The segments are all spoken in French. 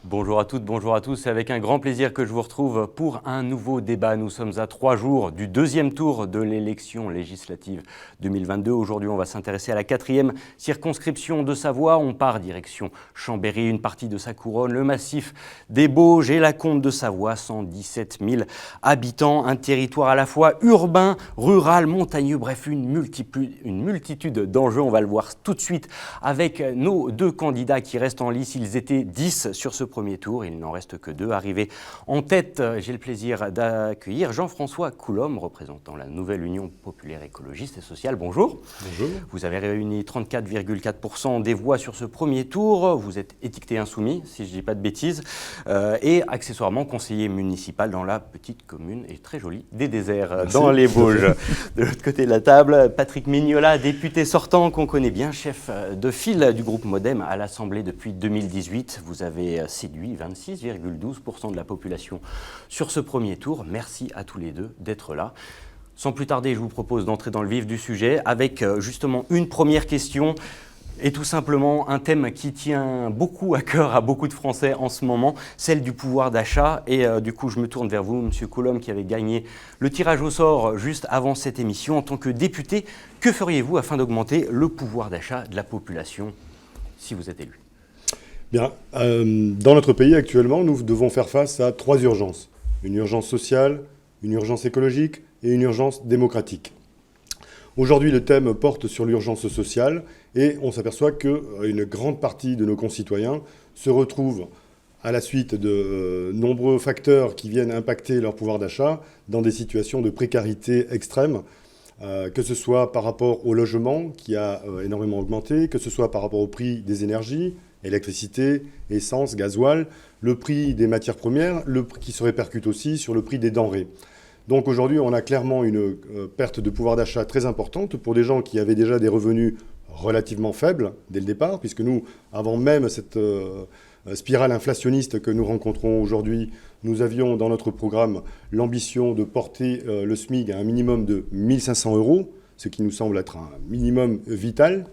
Bonjour à toutes, bonjour à tous. C'est avec un grand plaisir que je vous retrouve pour un nouveau débat. Nous sommes à 3 jours du deuxième tour de l'élection législative 2022. Aujourd'hui, on va s'intéresser à la 4e circonscription de Savoie. On part direction Chambéry, une partie de sa couronne, le massif des Bauges et la Combe de Savoie, 117 000 habitants. Un territoire à la fois urbain, rural, montagneux, bref, une multitude d'enjeux. On va le voir tout de suite avec nos deux candidats qui restent en lice. Ils étaient 10 sur ce premier tour, il n'en reste que 2 arrivés en tête. J'ai le plaisir d'accueillir Jean-François Coulombe, représentant la nouvelle Union populaire écologiste et sociale. Bonjour. Bonjour. Vous avez réuni 34,4% des voix sur ce premier tour. Vous êtes étiqueté insoumis, si je ne dis pas de bêtises, et accessoirement conseiller municipal dans la petite commune, et très jolie, des Déserts. Merci. Dans les Bauges. De l'autre côté de la table, Patrick Mignola, député sortant qu'on connaît bien, chef de file du groupe Modem à l'Assemblée depuis 2018. Vous avez séduit 26,12% de la population sur ce premier tour. Merci à tous les deux d'être là. Sans plus tarder, je vous propose d'entrer dans le vif du sujet avec justement une première question et tout simplement un thème qui tient beaucoup à cœur à beaucoup de Français en ce moment, celle du pouvoir d'achat. Et du coup, je me tourne vers vous, Monsieur Coulombe, qui avait gagné le tirage au sort juste avant cette émission. En tant que député, que feriez-vous afin d'augmenter le pouvoir d'achat de la population si vous êtes élu ? Bien, dans notre pays actuellement, nous devons faire face à 3 urgences. Une urgence sociale, une urgence écologique et une urgence démocratique. Aujourd'hui, le thème porte sur l'urgence sociale et on s'aperçoit qu'une grande partie de nos concitoyens se retrouvent à la suite de nombreux facteurs qui viennent impacter leur pouvoir d'achat dans des situations de précarité extrême, que ce soit par rapport au logement qui a énormément augmenté, que ce soit par rapport au prix des énergies, électricité, essence, gasoil, le prix des matières premières, qui se répercute aussi sur le prix des denrées. Donc aujourd'hui, on a clairement une perte de pouvoir d'achat très importante pour des gens qui avaient déjà des revenus relativement faibles dès le départ, puisque nous, avant même cette spirale inflationniste que nous rencontrons aujourd'hui, nous avions dans notre programme l'ambition de porter le SMIC à un minimum de 1 500 €, ce qui nous semble être un minimum vital.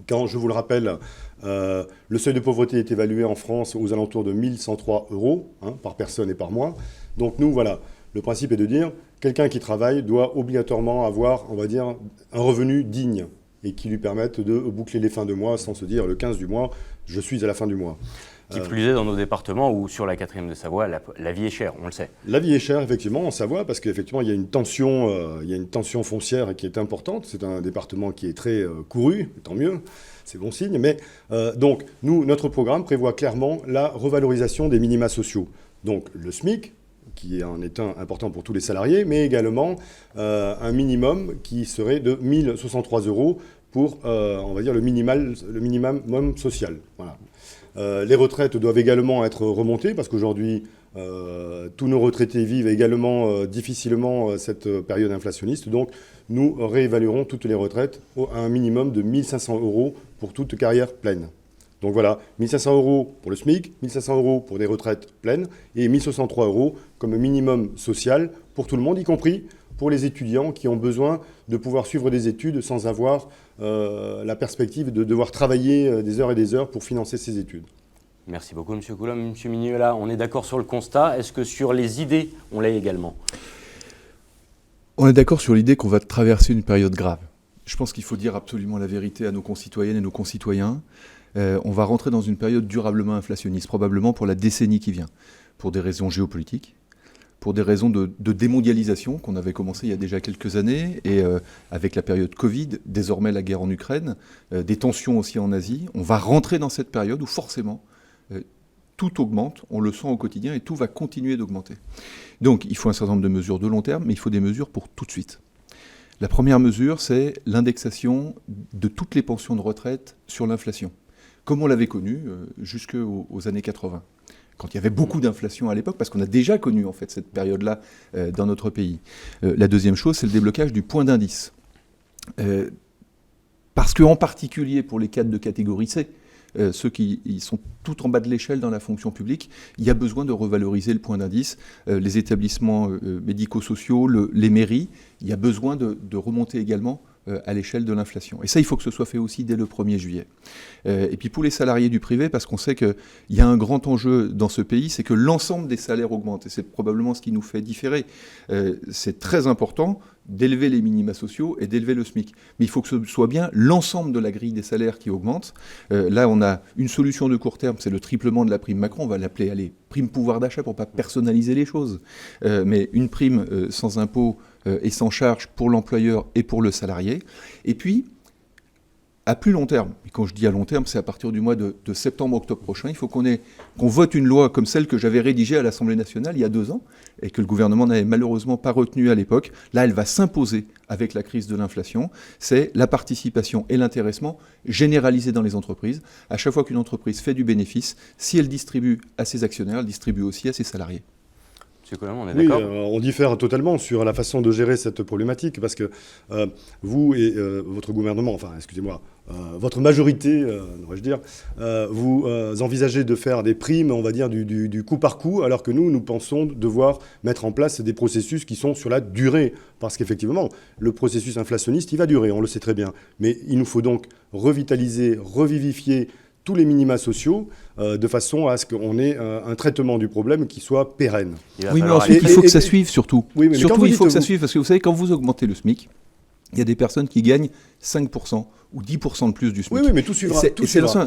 Quand, je vous le rappelle, le seuil de pauvreté est évalué en France aux alentours de 1 103 € par personne et par mois. Donc nous, voilà, le principe est de dire quelqu'un qui travaille doit obligatoirement avoir, on va dire, un revenu digne et qui lui permette de boucler les fins de mois sans se dire le 15 du mois, je suis à la fin du mois. Qui plus est dans nos départements où sur la 4e de Savoie, la vie est chère, on le sait. La vie est chère, effectivement, en Savoie, parce qu'effectivement, il y a une tension foncière qui est importante. C'est un département qui est très couru, tant mieux, c'est bon signe. Mais donc, notre programme prévoit clairement la revalorisation des minima sociaux. Donc, le SMIC, qui en est un important pour tous les salariés, mais également un minimum qui serait de 1 063 € pour, on va dire, le minimum social. Voilà. Les retraites doivent également être remontées parce qu'aujourd'hui, tous nos retraités vivent également difficilement cette période inflationniste. Donc, nous réévaluerons toutes les retraites à un minimum de 1 500 € pour toute carrière pleine. Donc voilà, 1 500 € pour le SMIC, 1 500 € pour des retraites pleines et 1 063 € comme minimum social pour tout le monde, y compris pour les étudiants qui ont besoin de pouvoir suivre des études sans avoir la perspective de devoir travailler des heures et des heures pour financer ces études. Merci beaucoup, M. Coulombe. M. Mignola, on est d'accord sur le constat. Est-ce que sur les idées, on l'est également ? On est d'accord sur l'idée qu'on va traverser une période grave. Je pense qu'il faut dire absolument la vérité à nos concitoyennes et nos concitoyens. On va rentrer dans une période durablement inflationniste, probablement pour la décennie qui vient, pour des raisons géopolitiques, pour des raisons de démondialisation qu'on avait commencé il y a déjà quelques années, et avec la période Covid, désormais la guerre en Ukraine, des tensions aussi en Asie. On va rentrer dans cette période où forcément tout augmente, on le sent au quotidien, et tout va continuer d'augmenter. Donc il faut un certain nombre de mesures de long terme, mais il faut des mesures pour tout de suite. La première mesure, c'est l'indexation de toutes les pensions de retraite sur l'inflation, comme on l'avait connu jusqu'aux années 80. Quand il y avait beaucoup d'inflation à l'époque, parce qu'on a déjà connu en fait cette période-là dans notre pays. La deuxième chose, c'est le déblocage du point d'indice. Parce qu'en particulier pour les cadres de catégorie C, ceux qui sont tout en bas de l'échelle dans la fonction publique, il y a besoin de revaloriser le point d'indice. Les établissements médico-sociaux, les mairies, il y a besoin de remonter également à l'échelle de l'inflation. Et ça, il faut que ce soit fait aussi dès le 1er juillet. Et puis pour les salariés du privé, parce qu'on sait qu'il y a un grand enjeu dans ce pays, c'est que l'ensemble des salaires augmente. Et c'est probablement ce qui nous fait différer. C'est très important d'élever les minima sociaux et d'élever le SMIC. Mais il faut que ce soit bien l'ensemble de la grille des salaires qui augmente. Là, on a une solution de court terme, c'est le triplement de la prime Macron. On va l'appeler, prime pouvoir d'achat pour ne pas personnaliser les choses. Mais une prime sans impôt et sans charge pour l'employeur et pour le salarié. Et puis, à plus long terme, et quand je dis à long terme, c'est à partir du mois de septembre-octobre prochain, il faut qu'on vote une loi comme celle que j'avais rédigée à l'Assemblée nationale il y a 2 ans, et que le gouvernement n'avait malheureusement pas retenue à l'époque. Là, elle va s'imposer avec la crise de l'inflation. C'est la participation et l'intéressement généralisés dans les entreprises. À chaque fois qu'une entreprise fait du bénéfice, si elle distribue à ses actionnaires, elle distribue aussi à ses salariés. Monsieur Colomb, on est d'accord ? Oui, on diffère totalement sur la façon de gérer cette problématique, parce que vous et votre gouvernement, enfin, excusez-moi, votre majorité, devrais-je dire, vous envisagez de faire des primes, on va dire, du coup par coup, alors que nous pensons devoir mettre en place des processus qui sont sur la durée. Parce qu'effectivement, le processus inflationniste, il va durer, on le sait très bien. Mais il nous faut donc revitaliser, revivifier tous les minima sociaux, de façon à ce qu'on ait un traitement du problème qui soit pérenne. Oui, mais ensuite, il faut que ça suive, surtout. Oui, mais surtout, il faut que ça suive, parce que vous savez, quand vous augmentez le SMIC, il y a des personnes qui gagnent 5% ou 10% de plus du SMIC. Oui, mais tout suivra.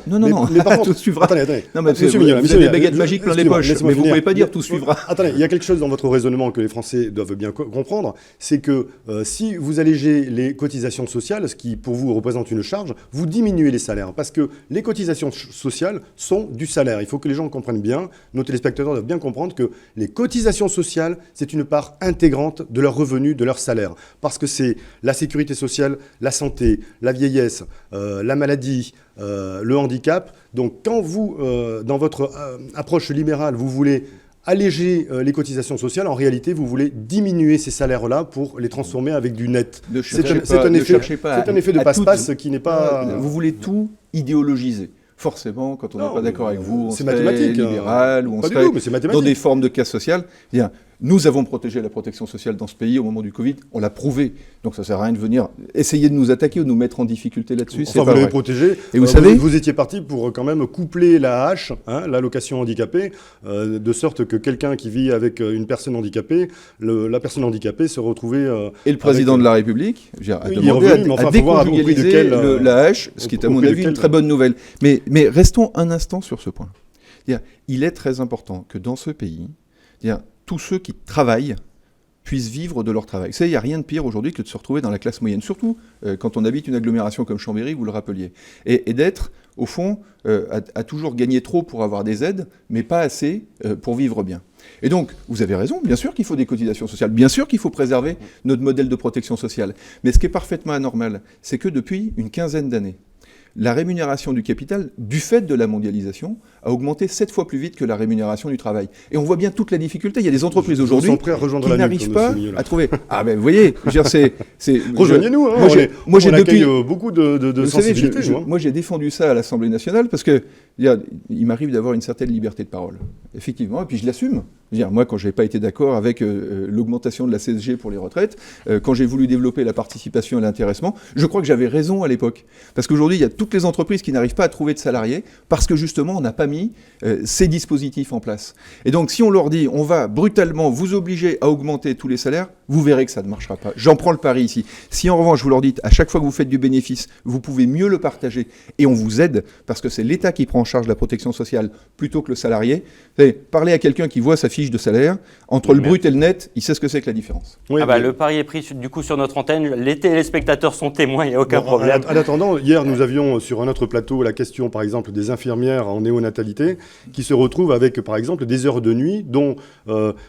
Non, mais par contre, tout suivra. Attendez. Non, mais vous avez des baguettes magiques plein les poches, mais vous ne pouvez pas dire tout suivra. Attendez, il y a quelque chose dans votre raisonnement que les Français doivent bien comprendre, c'est que si vous allégez les cotisations sociales, ce qui pour vous représente une charge, vous diminuez les salaires, parce que les cotisations sociales sont du salaire. Il faut que les gens comprennent bien, nos téléspectateurs doivent bien comprendre que les cotisations sociales, c'est une part intégrante de leurs revenus, de leur salaire, parce que c'est la sécurité sociale, la santé, la vieillesse, la maladie, le handicap. Donc quand vous, dans votre approche libérale, vous voulez alléger les cotisations sociales, en réalité, vous voulez diminuer ces salaires-là pour les transformer avec du net. C'est un effet de passe-passe qui n'est pas... Vous voulez tout idéologiser. Forcément, quand on n'est pas d'accord avec vous, on c'est serait mathématique, libéral, ou on serait dans des formes de casse sociale. Bien, nous avons protégé la protection sociale dans ce pays au moment du Covid, on l'a prouvé. Donc ça ne sert à rien de venir essayer de nous attaquer ou de nous mettre en difficulté là-dessus. Enfin, vous l'avez protégé. Et vous savez, vous étiez parti pour quand même coupler la hache, l'allocation handicapée, de sorte que quelqu'un qui vit avec une personne handicapée, la personne handicapée se retrouvait... et le président de la République a demandé à déconjugaliser la hache, ce qui est à mon avis une très bonne nouvelle. Mais restons un instant sur ce point. Il est très important que dans ce pays, tous ceux qui travaillent puissent vivre de leur travail. Vous savez, il n'y a rien de pire aujourd'hui que de se retrouver dans la classe moyenne, surtout quand on habite une agglomération comme Chambéry, vous le rappeliez, et d'être, au fond, à toujours gagner trop pour avoir des aides, mais pas assez pour vivre bien. Et donc, vous avez raison, bien sûr qu'il faut des cotisations sociales, bien sûr qu'il faut préserver notre modèle de protection sociale, mais ce qui est parfaitement anormal, c'est que depuis une quinzaine d'années, la rémunération du capital, du fait de la mondialisation, a augmenté 7 fois plus vite que la rémunération du travail. Et on voit bien toute la difficulté. Il y a des entreprises aujourd'hui qui n'arrivent pas à trouver... Ah ben vous voyez, je veux dire, rejoignez-nous, moi j'ai accueille beaucoup de sensibilité. Moi j'ai défendu ça à l'Assemblée nationale parce que il m'arrive d'avoir une certaine liberté de parole. Effectivement, et puis je l'assume. Moi, quand je n'ai pas été d'accord avec l'augmentation de la CSG pour les retraites, quand j'ai voulu développer la participation et l'intéressement, je crois que j'avais raison à l'époque. Parce qu'aujourd'hui, il y a toutes les entreprises qui n'arrivent pas à trouver de salariés parce que justement, on n'a pas mis ces dispositifs en place. Et donc, si on leur dit, on va brutalement vous obliger à augmenter tous les salaires, vous verrez que ça ne marchera pas. J'en prends le pari ici. Si en revanche, vous leur dites, à chaque fois que vous faites du bénéfice, vous pouvez mieux le partager et on vous aide parce que c'est l'État qui prend en charge la protection sociale plutôt que le salarié. Vous savez, parler à quelqu'un qui voit sa fiche de salaire, entre le brut et le net, il sait ce que c'est que la différence. Oui, le pari est pris du coup sur notre antenne. Les téléspectateurs sont témoins, il n'y a aucun problème. En attendant, hier, nous avions sur un autre plateau la question, par exemple, des infirmières en néonatalité qui se retrouvent avec, par exemple, des heures de nuit dont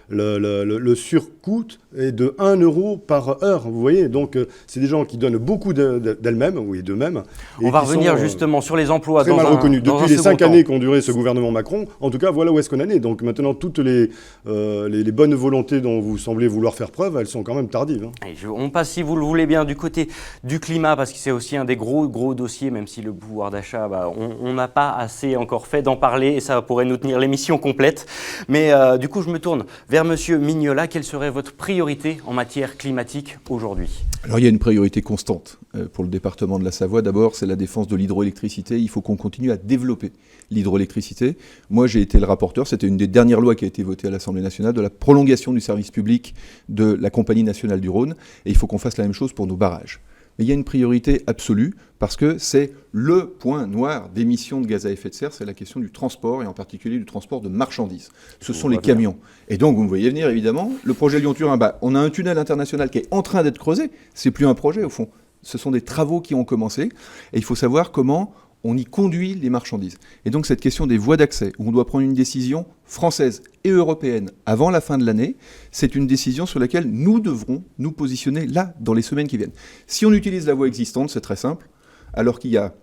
le surcoût est de 1 euro par heure. Vous voyez, donc c'est des gens qui donnent beaucoup d'elles-mêmes, d'eux-mêmes. On va revenir justement sur les emplois très mal reconnus. Depuis les 5 années qu'ont duré ce gouvernement Macron, en tout cas, voilà où est-ce qu'on en est. Donc maintenant, toutes les les bonnes volontés dont vous semblez vouloir faire preuve, elles sont quand même tardives. On passe, si vous le voulez bien, du côté du climat, parce que c'est aussi un des gros dossiers, même si le pouvoir d'achat, on n'a pas assez encore fait d'en parler, et ça pourrait nous tenir l'émission complète. Mais du coup, je me tourne vers Monsieur Mignola. Quelle serait votre priorité en matière climatique aujourd'hui? Alors il y a une priorité constante pour le département de la Savoie. D'abord, c'est la défense de l'hydroélectricité. Il faut qu'on continue à développer l'hydroélectricité. Moi, j'ai été le rapporteur, c'était une des dernières lois qui a été votée à l'Assemblée nationale, de la prolongation du service public de la Compagnie nationale du Rhône. Et il faut qu'on fasse la même chose pour nos barrages. Mais il y a une priorité absolue parce que c'est le point noir d'émissions de gaz à effet de serre, c'est la question du transport et en particulier du transport de marchandises. Ce sont les camions. Et donc, vous me voyez venir évidemment, le projet Lyon-Turin, on a un tunnel international qui est en train d'être creusé. C'est plus un projet au fond. Ce sont des travaux qui ont commencé et il faut savoir comment on y conduit les marchandises. Et donc cette question des voies d'accès, où on doit prendre une décision française et européenne avant la fin de l'année, c'est une décision sur laquelle nous devrons nous positionner là, dans les semaines qui viennent. Si on utilise la voie existante, c'est très simple, alors qu'il y a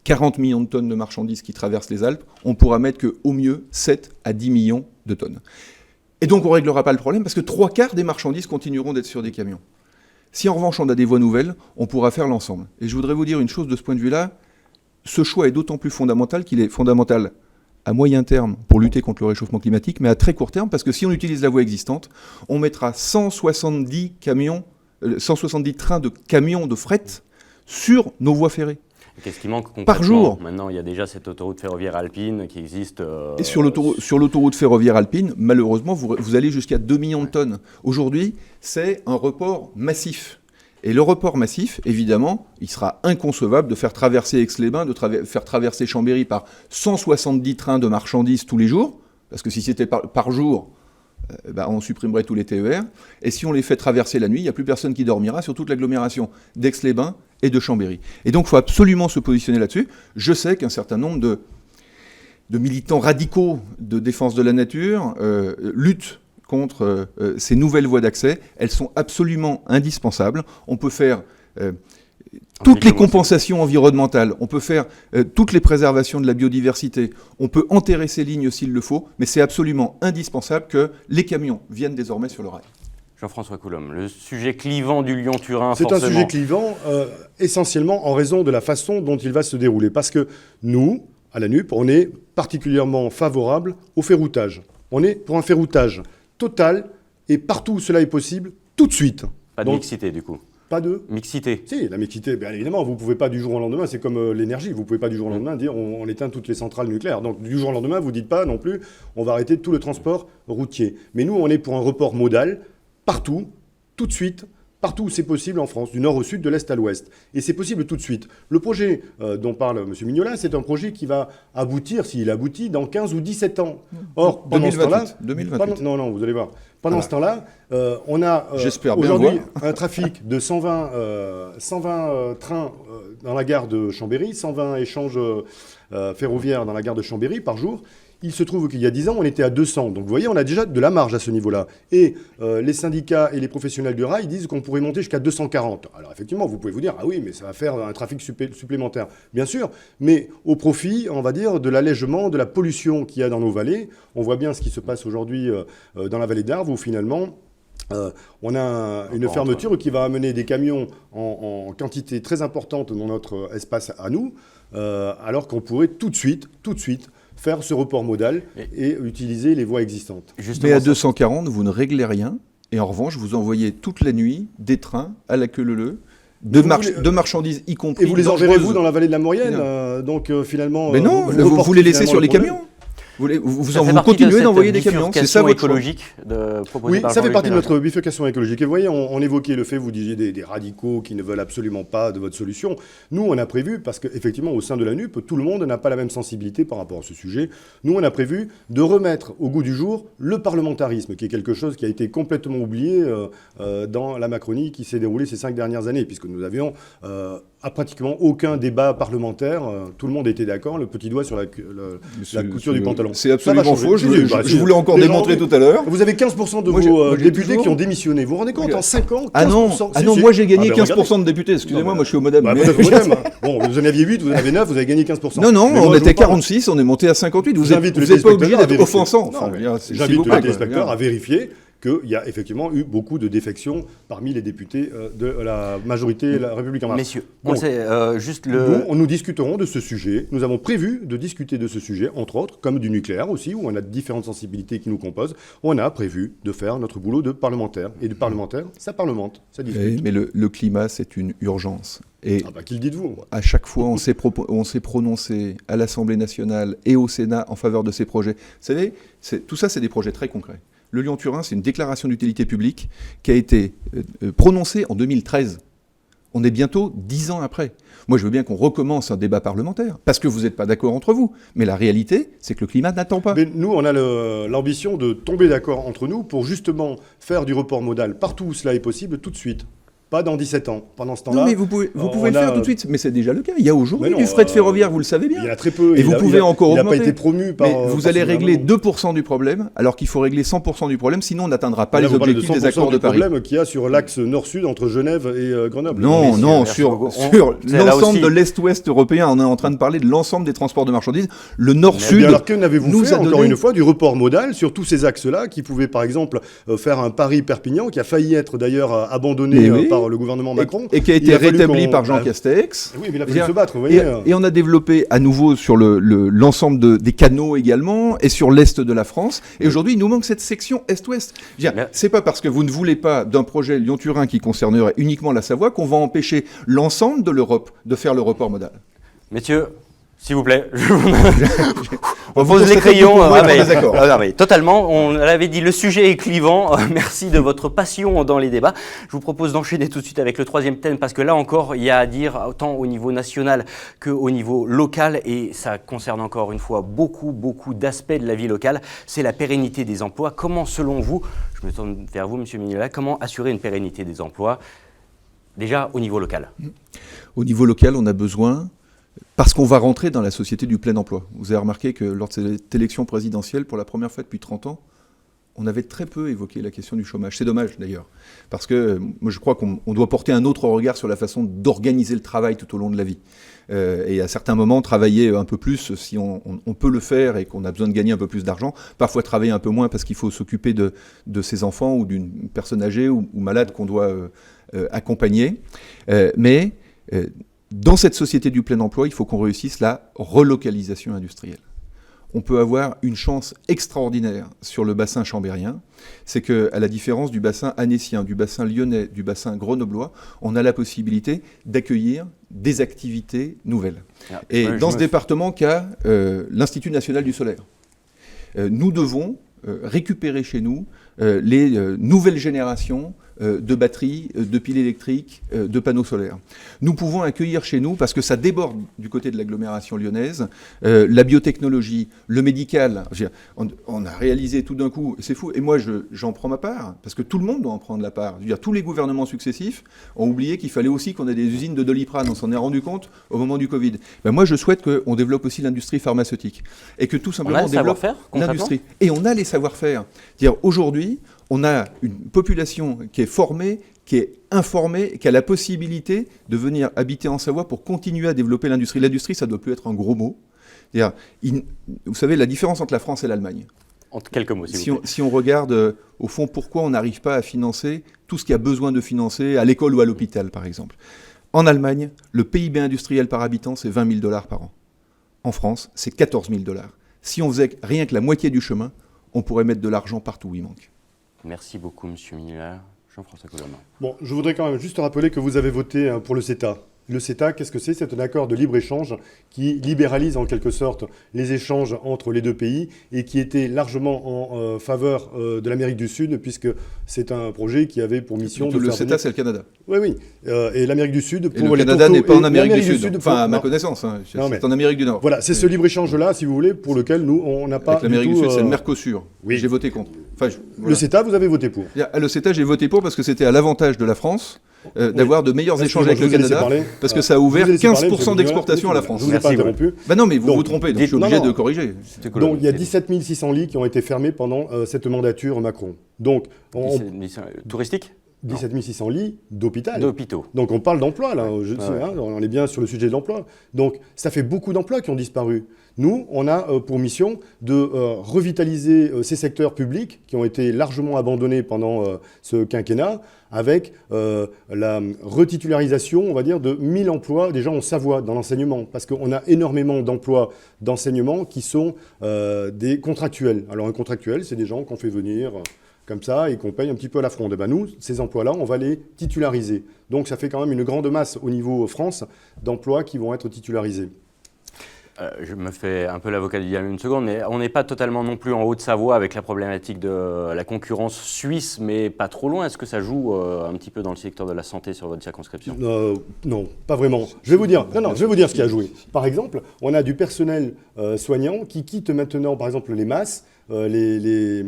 40 millions de tonnes de marchandises qui traversent les Alpes, on pourra mettre qu'au mieux 7 à 10 millions de tonnes. Et donc on ne réglera pas le problème, parce que 3/4 des marchandises continueront d'être sur des camions. Si en revanche on a des voies nouvelles, on pourra faire l'ensemble. Et je voudrais vous dire une chose de ce point de vue-là, ce choix est d'autant plus fondamental qu'il est fondamental à moyen terme pour lutter contre le réchauffement climatique, mais à très court terme, parce que si on utilise la voie existante, on mettra 170 trains de camions de fret sur nos voies ferrées. Qu'est-ce qui manque concrètement par jour? Maintenant, il y a déjà cette autoroute ferroviaire alpine qui existe. Et sur l'autoroute ferroviaire alpine, malheureusement, vous allez jusqu'à 2 millions de tonnes. Aujourd'hui, c'est un report massif. Et le report massif, évidemment, il sera inconcevable de faire traverser Aix-les-Bains, de faire traverser Chambéry par 170 trains de marchandises tous les jours, parce que si c'était par jour, on supprimerait tous les TER. Et si on les fait traverser la nuit, il n'y a plus personne qui dormira sur toute l'agglomération d'Aix-les-Bains et de Chambéry. Et donc, il faut absolument se positionner là-dessus. Je sais qu'un certain nombre de militants radicaux de défense de la nature luttent contre ces nouvelles voies d'accès. Elles sont absolument indispensables. On peut faire toutes les compensations environnementales, on peut faire toutes les préservations de la biodiversité, on peut enterrer ces lignes s'il le faut, mais c'est absolument indispensable que les camions viennent désormais sur le rail. Jean-François Coulombe, le sujet clivant du Lyon-Turin, c'est un sujet clivant essentiellement en raison de la façon dont il va se dérouler. Parce que nous, à la NUP, on est particulièrement favorable au ferroutage. On est pour un ferroutage total et partout où cela est possible, tout de suite. Pas de mixité du coup. Pas de mixité. Si, la mixité, bien évidemment, vous ne pouvez pas du jour au lendemain, c'est comme l'énergie, vous ne pouvez pas du jour au lendemain dire on éteint toutes les centrales nucléaires. Donc du jour au lendemain, vous ne dites pas non plus on va arrêter tout le transport routier. Mais nous, on est pour un report modal, partout, tout de suite, partout où c'est possible en France, du nord au sud, de l'est à l'ouest. Et c'est possible tout de suite. Le projet dont parle M. Mignola, c'est un projet qui va aboutir, s'il aboutit, dans 15 ou 17 ans. Or, pendant ce temps-là... 2028. Non, vous allez voir. Pendant ce temps-là, on a aujourd'hui un trafic de 120 trains dans la gare de Chambéry, 120 échanges ferroviaires dans la gare de Chambéry par jour. Il se trouve qu'il y a 10 ans, on était à 200. Donc vous voyez, on a déjà de la marge à ce niveau-là. Et les syndicats et les professionnels du rail disent qu'on pourrait monter jusqu'à 240. Alors effectivement, vous pouvez vous dire, ah oui, mais ça va faire un trafic supplémentaire. Bien sûr, mais au profit, on va dire, de l'allègement de la pollution qu'il y a dans nos vallées. On voit bien ce qui se passe aujourd'hui dans la vallée d'Arve, où finalement... on a une fermeture qui va amener des camions en quantité très importante dans notre espace à nous, alors qu'on pourrait tout de suite, faire ce report modal et utiliser les voies existantes. Mais à 240, vous ne réglez rien, et en revanche, vous envoyez toute la nuit des trains à la queue leu-leu, de marchandises y compris. Et vous les enverrez, vous, dans la vallée de la Maurienne donc finalement... Mais non, vous les laissez sur les camions. Vous continuez d'envoyer des camions, c'est ça votre écologique Oui, ça fait partie de notre bifurcation écologique. Et vous voyez, on évoquait le fait, vous disiez des radicaux qui ne veulent absolument pas de votre solution. Nous, on a prévu, parce qu'effectivement, au sein de la NUP, tout le monde n'a pas la même sensibilité par rapport à ce sujet. Nous, on a prévu de remettre au goût du jour le parlementarisme, qui est quelque chose qui a été complètement oublié dans la Macronie qui s'est déroulée ces 5 dernières années, puisque nous avions pratiquement aucun débat parlementaire. Tout le monde était d'accord, le petit doigt sur la couture du pantalon. C'est absolument faux. Je Si, voulais encore démontrer tout à l'heure. Vous avez 15% de vos députés qui ont démissionné. Vous vous rendez compte, en 5 ans, 15%. Ah non, moi j'ai gagné 15% de députés. Excusez-moi, moi je suis au modem. Bon, vous en aviez 8, vous en avez 9, vous avez gagné 15%. Non, on était 46, on est monté à 58. Vous n'êtes pas obligé d'être offensant. J'invite les téléspectateurs à vérifier qu'il y a effectivement eu beaucoup de défections parmi les députés de la majorité La République En Marche. Messieurs, on sait, Nous discuterons de ce sujet. Nous avons prévu de discuter de ce sujet, entre autres, comme du nucléaire aussi, où on a différentes sensibilités qui nous composent. On a prévu de faire notre boulot de parlementaire. Et de parlementaire, ça parlemente, ça discute. Mais le climat, c'est une urgence. Et qui le dites-vous? À chaque fois, on s'est prononcé à l'Assemblée nationale et au Sénat en faveur de ces projets. Vous savez, tout ça, c'est des projets très concrets. Le Lyon-Turin, c'est une déclaration d'utilité publique qui a été prononcée en 2013. On est bientôt 10 ans après. Moi, je veux bien qu'on recommence un débat parlementaire, parce que vous n'êtes pas d'accord entre vous. Mais la réalité, c'est que le climat n'attend pas. Mais nous, on a l'ambition de tomber d'accord entre nous pour justement faire du report modal partout où cela est possible tout de suite. Pas dans 17 ans. Pendant ce temps-là... Non, mais vous pouvez le faire tout de suite. Mais c'est déjà le cas. Il y a aujourd'hui du fret ferroviaire, vous le savez bien. Il y en a très peu. Et vous pouvez encore augmenter. Il n'a pas été promu par... Mais vous allez régler 2% du problème, alors qu'il faut régler 100% du problème, sinon on n'atteindra pas les objectifs des accords de Paris. Le problème qu'il y a sur l'axe nord-sud entre Genève et Grenoble. Non, sur l'ensemble de l'est-ouest européen, on est en train de parler de l'ensemble des transports de marchandises. Le nord-sud... Alors que n'avez-vous fait, encore une fois, du report modal sur tous ces axes-là, qui pouvaient, par exemple, faire un Paris-Perpignan, qui a failli être d'ailleurs abandonné par le gouvernement Macron. Et qui a été rétabli par Jean Castex. Oui, mais il a fallu se battre, vous voyez. Et on a développé à nouveau sur l'ensemble des canaux également, et sur l'est de la France. Et aujourd'hui, il nous manque cette section est-ouest. C'est pas parce que vous ne voulez pas d'un projet Lyon-Turin qui concernerait uniquement la Savoie qu'on va empêcher l'ensemble de l'Europe de faire le report modal. Messieurs, s'il vous plaît, on pose les crayons. Totalement, on l'avait dit, le sujet est clivant. Merci de votre passion dans les débats. Je vous propose d'enchaîner tout de suite avec le troisième thème, parce que là encore, il y a à dire autant au niveau national qu'au niveau local, et ça concerne encore une fois beaucoup d'aspects de la vie locale. C'est la pérennité des emplois. Comment, selon vous, je me tourne vers vous, Monsieur Mignola, comment assurer une pérennité des emplois, déjà au niveau local? Au niveau local, on a besoin... Parce qu'on va rentrer dans la société du plein emploi. Vous avez remarqué que lors de cette élection présidentielle, pour la première fois depuis 30 ans, on avait très peu évoqué la question du chômage. C'est dommage d'ailleurs, parce que moi je crois qu'on doit porter un autre regard sur la façon d'organiser le travail tout au long de la vie. Et à certains moments, travailler un peu plus si on peut le faire et qu'on a besoin de gagner un peu plus d'argent. Parfois travailler un peu moins parce qu'il faut s'occuper de ses enfants ou d'une personne âgée ou malade qu'on doit accompagner. Dans cette société du plein emploi, il faut qu'on réussisse la relocalisation industrielle. On peut avoir une chance extraordinaire sur le bassin chambérien, c'est qu'à la différence du bassin annécien, du bassin lyonnais, du bassin grenoblois, on a la possibilité d'accueillir des activités nouvelles. Et dans ce département qu'a l'Institut national du solaire, nous devons récupérer chez nous les nouvelles générations de batteries, de piles électriques, de panneaux solaires. Nous pouvons accueillir chez nous, parce que ça déborde du côté de l'agglomération lyonnaise, la biotechnologie, le médical. On a réalisé tout d'un coup, c'est fou, et moi j'en prends ma part, parce que tout le monde doit en prendre la part. Je veux dire, tous les gouvernements successifs ont oublié qu'il fallait aussi qu'on ait des usines de Doliprane, on s'en est rendu compte au moment du Covid. Moi je souhaite qu'on développe aussi l'industrie pharmaceutique, et que tout simplement on développe l'industrie. Et on a les savoir-faire. C'est-à-dire aujourd'hui, on a une population qui est formée, qui est informée, qui a la possibilité de venir habiter en Savoie pour continuer à développer l'industrie. L'industrie, ça ne doit plus être un gros mot. Vous savez, la différence entre la France et l'Allemagne. En quelques mots, s'il vous plaît. Si on regarde, au fond, pourquoi on n'arrive pas à financer tout ce qu'il y a besoin de financer à l'école ou à l'hôpital, par exemple. En Allemagne, le PIB industriel par habitant, c'est 20 000 $ par an. En France, c'est 14 000 $. Si on faisait rien que la moitié du chemin, on pourrait mettre de l'argent partout où il manque. Merci beaucoup, M. Mignola. Jean-François Colonna. Bon, je voudrais quand même juste rappeler que vous avez voté pour le CETA. Le CETA, qu'est-ce que c'est? C'est un accord de libre-échange qui libéralise en quelque sorte les échanges entre les deux pays et qui était largement en faveur de l'Amérique du Sud, puisque c'est un projet qui avait pour mission de... Le CETA, c'est le Canada. Oui. Et l'Amérique du Sud... Et le Canada n'est pas en Amérique du Sud. Enfin, à ma connaissance, c'est en Amérique du Nord. Voilà, c'est ce libre-échange-là, si vous voulez, pour lequel nous, on n'a pas... Avec l'Amérique du Sud, c'est le Mercosur. Oui. J'ai voté contre. Le CETA, vous avez voté pour? Le CETA, j'ai voté pour parce que c'était à l'avantage de la France d'avoir de meilleurs échanges avec le Canada, parce que ça a ouvert 15% d'exportation à la France. Je vous ai pas interrompu. Bah non, mais vous vous trompez, donc je suis obligé de corriger. Donc il y a 17 600 lits qui ont été fermés pendant cette mandature Macron. Donc, touristique 17 600 lits d'hôpital. D'hôpitaux. Donc on parle d'emploi, là. On est bien sur le sujet de l'emploi. Donc ça fait beaucoup d'emplois qui ont disparu. Nous, on a pour mission de revitaliser ces secteurs publics qui ont été largement abandonnés pendant ce quinquennat, avec la retitularisation, on va dire, de 1000 emplois déjà en Savoie dans l'enseignement. Parce qu'on a énormément d'emplois d'enseignement qui sont des contractuels. Alors un contractuel, c'est des gens qu'on fait venir comme ça, et qu'on paye un petit peu à la fronde. Et ben nous, ces emplois-là, on va les titulariser. Donc ça fait quand même une grande masse au niveau France d'emplois qui vont être titularisés. Je me fais un peu l'avocat du diable une seconde, mais on n'est pas totalement non plus en Haute-Savoie avec la problématique de la concurrence suisse, mais pas trop loin. Est-ce que ça joue un petit peu dans le secteur de la santé sur votre circonscription ? Non, pas vraiment. Je vais vous dire ce qui a joué. Par exemple, on a du personnel soignant qui quitte maintenant, par exemple, les MAS, les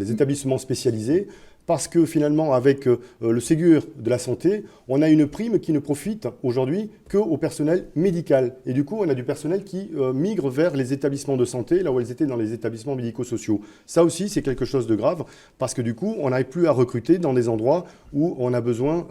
établissements spécialisés, parce que finalement, avec le Ségur de la santé, on a une prime qui ne profite aujourd'hui qu'au personnel médical. Et du coup, on a du personnel qui migre vers les établissements de santé, là où elles étaient dans les établissements médico-sociaux. Ça aussi, c'est quelque chose de grave, parce que du coup, on n'arrive plus à recruter dans des endroits où on a besoin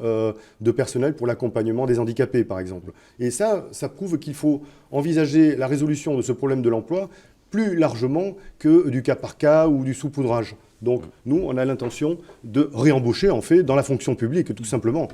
de personnel pour l'accompagnement des handicapés, par exemple. Et ça prouve qu'il faut envisager la résolution de ce problème de l'emploi plus largement que du cas par cas ou du saupoudrage. Donc, nous, on a l'intention de réembaucher, en fait, dans la fonction publique, tout simplement.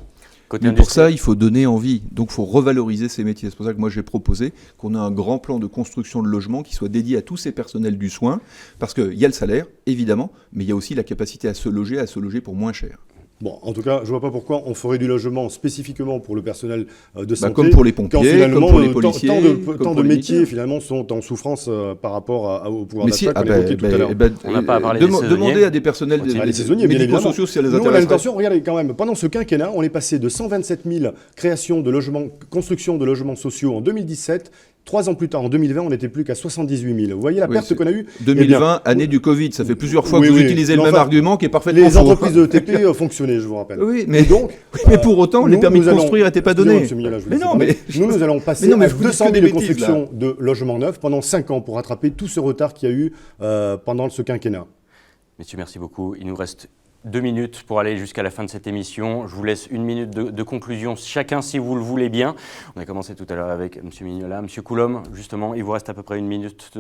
Mais pour ça, il faut donner envie. Donc, il faut revaloriser ces métiers. C'est pour ça que moi, j'ai proposé qu'on ait un grand plan de construction de logements qui soit dédié à tous ces personnels du soin, parce qu'il y a le salaire, évidemment, mais il y a aussi la capacité à se loger pour moins cher. Bon, en tout cas, je ne vois pas pourquoi on ferait du logement spécifiquement pour le personnel de santé. Comme pour les pompiers, comme pour les policiers. Tant de métiers, finalement, sont en souffrance par rapport au pouvoir d'achat qu'on évoquait tout à l'heure. On n'a pas parlé des saisonniers. Demandez à des personnels médico-sociaux si ça les intéresse. Nous, on a l'intention, regardez, quand même, pendant ce quinquennat, on est passé de 127 000 créations de logements, construction de logements sociaux en 2017. 3 ans plus tard, en 2020, on n'était plus qu'à 78 000. Vous voyez la perte qu'on a eue ? 2020, année du Covid. Ça fait plusieurs fois que vous utilisez le même argument qui est parfaitement faux. Les entreprises de TP fonctionnaient, je vous rappelle. Oui, mais pour autant, les permis de construire n'étaient pas donnés. Nous allons passer à 200 000 constructions de logements neufs pendant 5 ans pour rattraper tout ce retard qu'il y a eu pendant ce quinquennat. Messieurs, merci beaucoup. Il nous reste 2 minutes pour aller jusqu'à la fin de cette émission. Je vous laisse 1 minute de conclusion chacun si vous le voulez bien. On a commencé tout à l'heure avec M. Mignola. M. Coulombe, justement, il vous reste à peu près 1 minute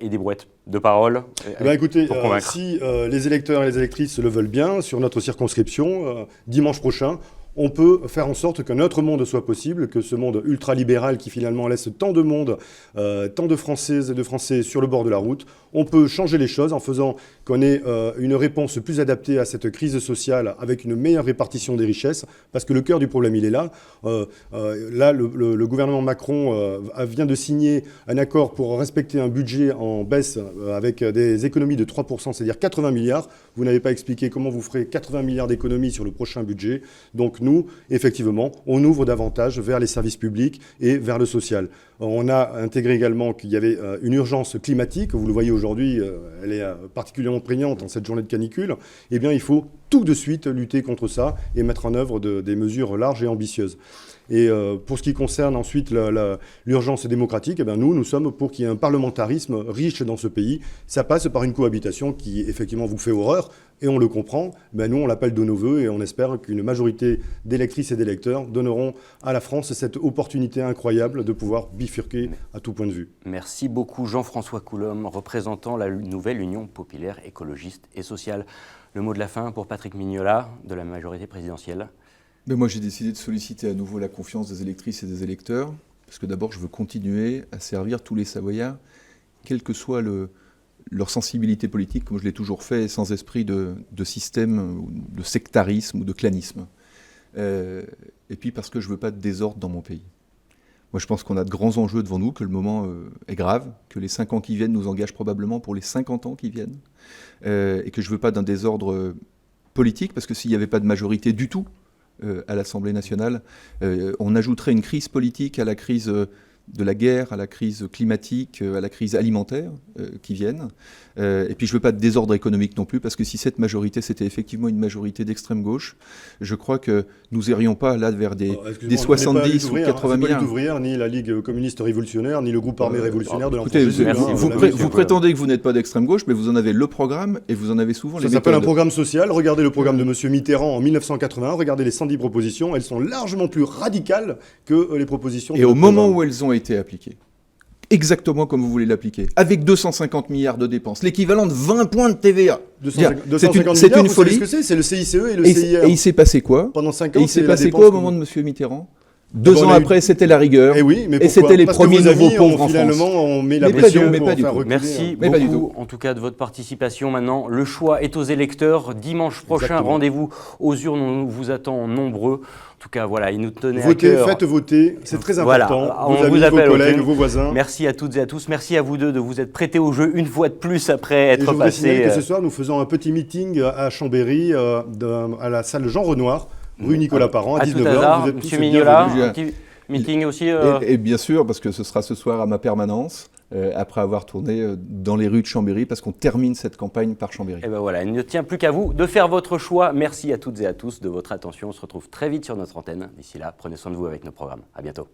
et des brouettes de parole. Écoutez, si les électeurs et les électrices le veulent bien, sur notre circonscription, dimanche prochain, on peut faire en sorte qu'un autre monde soit possible, que ce monde ultralibéral qui finalement laisse tant de monde, tant de Françaises et de Français sur le bord de la route, on peut changer les choses en faisant qu'on ait une réponse plus adaptée à cette crise sociale avec une meilleure répartition des richesses, parce que le cœur du problème, il est là. Là, le gouvernement Macron vient de signer un accord pour respecter un budget en baisse avec des économies de 3%, c'est-à-dire 80 milliards. Vous n'avez pas expliqué comment vous ferez 80 milliards d'économies sur le prochain budget. Donc nous, effectivement, on ouvre davantage vers les services publics et vers le social. On a intégré également qu'il y avait une urgence climatique. Vous le voyez aujourd'hui, elle est particulièrement prégnante en cette journée de canicule. Eh bien, il faut tout de suite lutter contre ça et mettre en œuvre des mesures larges et ambitieuses. Et pour ce qui concerne ensuite l'urgence démocratique, eh bien nous sommes pour qu'il y ait un parlementarisme riche dans ce pays. Ça passe par une cohabitation qui, effectivement, vous fait horreur, et on le comprend. Nous, on l'appelle de nos voeux, et on espère qu'une majorité d'électrices et d'électeurs donneront à la France cette opportunité incroyable de pouvoir bifurquer à tout point de vue. Merci beaucoup Jean-François Coulombe, représentant la nouvelle Union populaire écologiste et sociale. Le mot de la fin pour Patrick Mignola, de la majorité présidentielle. Mais moi, j'ai décidé de solliciter à nouveau la confiance des électrices et des électeurs, parce que d'abord, je veux continuer à servir tous les Savoyards, quelle que soit leur sensibilité politique, comme je l'ai toujours fait, sans esprit de système, de sectarisme ou de clanisme. Et puis parce que je ne veux pas de désordre dans mon pays. Moi, je pense qu'on a de grands enjeux devant nous, que le moment est grave, que les 5 ans qui viennent nous engagent probablement pour les 50 ans qui viennent, et que je ne veux pas d'un désordre politique, parce que s'il n'y avait pas de majorité du tout à l'Assemblée nationale, on ajouterait une crise politique à la crise de la guerre à la crise climatique, à la crise alimentaire qui viennent. Et puis je ne veux pas de désordre économique non plus, parce que si cette majorité, c'était effectivement une majorité d'extrême gauche, je crois que nous n'irions pas là vers des 70 ou 80 milliards. C'est pas la Lutte ouvrière, ni la Ligue communiste révolutionnaire, ni le groupe armé révolutionnaire de l'enfant Écoutez, Jésus. vous prétendez que vous n'êtes pas d'extrême gauche, mais vous en avez le programme et vous en avez souvent les méthodes. Ça s'appelle un programme social. Regardez le programme de M. Mitterrand en 1981, regardez les 110 propositions, elles sont largement plus radicales que les propositions de Et au notre moment programme. où elles ont été appliquées, exactement comme vous voulez l'appliquer, avec 250 milliards de dépenses, l'équivalent de 20 points de TVA. 250 c'est milliards, une vous savez folie. ce que c'est le CICE et le Et CIR. il s'est passé quoi? Pendant 5 ans, Et il c'est s'est la passé dépense quoi au que moment vous- de M. Mitterrand? 2 bon, ans on a eu- après, c'était la rigueur. Eh oui, mais et pourquoi c'était les Parce que premiers vos nouveaux amis, pauvres en finalement, France. on met la Mais pas pression du- mais pour pas du faire tout. reculer. Merci Mais pas du beaucoup, en tout cas, de votre participation. Maintenant, le choix est aux électeurs. Dimanche prochain, Exactement. rendez-vous aux urnes. On vous attend nombreux. En tout cas, voilà, il nous tenait à Votez, cœur. faites voter, c'est très Voilà, important. on Vos amis, vous appelle vos aux collègues, urnes. vos voisins. Merci à toutes et à tous. Merci à vous deux de vous être prêtés au jeu une fois de plus après Et je être voudrais signaler passé. que ce soir, nous faisons un petit meeting à Chambéry, à la salle Jean Renoir, rue Nicolas Parent, à à tout 19h. hasard, Vous êtes tous Monsieur les Mignola, bienvenus. bienvenus. un petit meeting aussi. Et bien sûr, parce que ce sera ce soir à ma permanence, après avoir tourné dans les rues de Chambéry, parce qu'on termine cette campagne par Chambéry. Et ben voilà, il ne tient plus qu'à vous de faire votre choix. Merci à toutes et à tous de votre attention. On se retrouve très vite sur notre antenne. D'ici là, prenez soin de vous avec nos programmes. À bientôt.